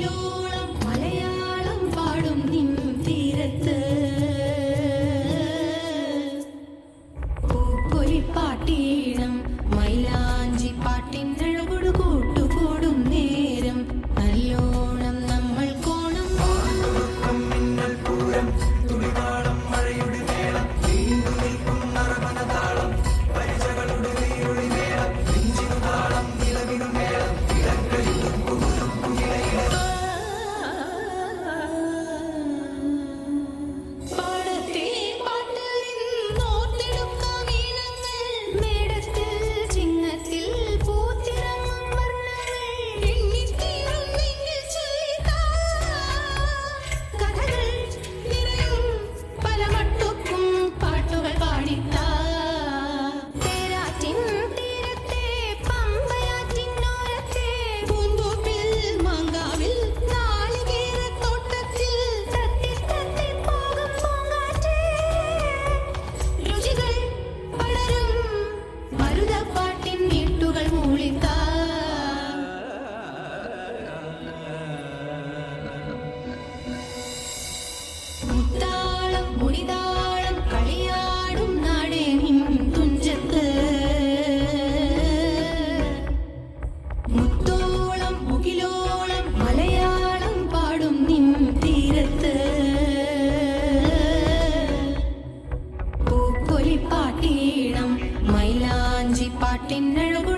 മുകിലോളം മലയാളം പാടും നിൻ തീരത്ത് പൂപ്പൊലിപ്പാട്ടീണം മൈലാഞ്ചി പാട്ടിനഴകൊടു കൂട്ടുകൂടും നേരം നല്ലോണം നമ്മൾ കോണം മിന്നൽ പൂരം തുളിതാളം മഴയുടെ മേളം നീണ്ടു നിൽക്കും നറമനതാളം പരിചകളുടെ നീരുളി മേളം നെഞ്ചിനു താളം നിലവിനു മേളം ഇടക്കളിലും പാടത്തെ പാട്ടിൽ നിന്നോർത്തെടുക്കാം ഈണങ്ങൾ മേടത്തിൽ ചിങ്ങത്തിൽ പൂത്തിറങ്ങും വർണ്ണങ്ങൾ എണ്ണിത്തീരും നെഞ്ചിൽ ചൊല്ലിത്താ കഥകൾ നിറയും പല മട്ടുക്കും പാട്ടുകൾ പാടിത്താ തേരാറ്റിൻ തീരത്തെ പമ്പയാറ്റിനോരത്തെ പൂന്തോപ്പിൽ മാങ്കാവിൽ നാളികേരത്തോട്ടത്തിൽ തത്തി തത്തി പോകും പൂങ്കാറ്റേ രുചികൾ പടരും മരുതപ്പാട്ടിൻ നീട്ടുകൾ മൂളിത്താ മുത്താളം മുടിതാളം കളിയാടും നാടേ നിൻ തുഞ്ചത്ത് മുത്തോളം മുകിലോളം മലയാളം പാടും നിൻ തീരത്ത് പൂപ്പൊലിപ്പാട്ടീണം മൈലാഞ്ചി പാട്ടിനഴകൊടു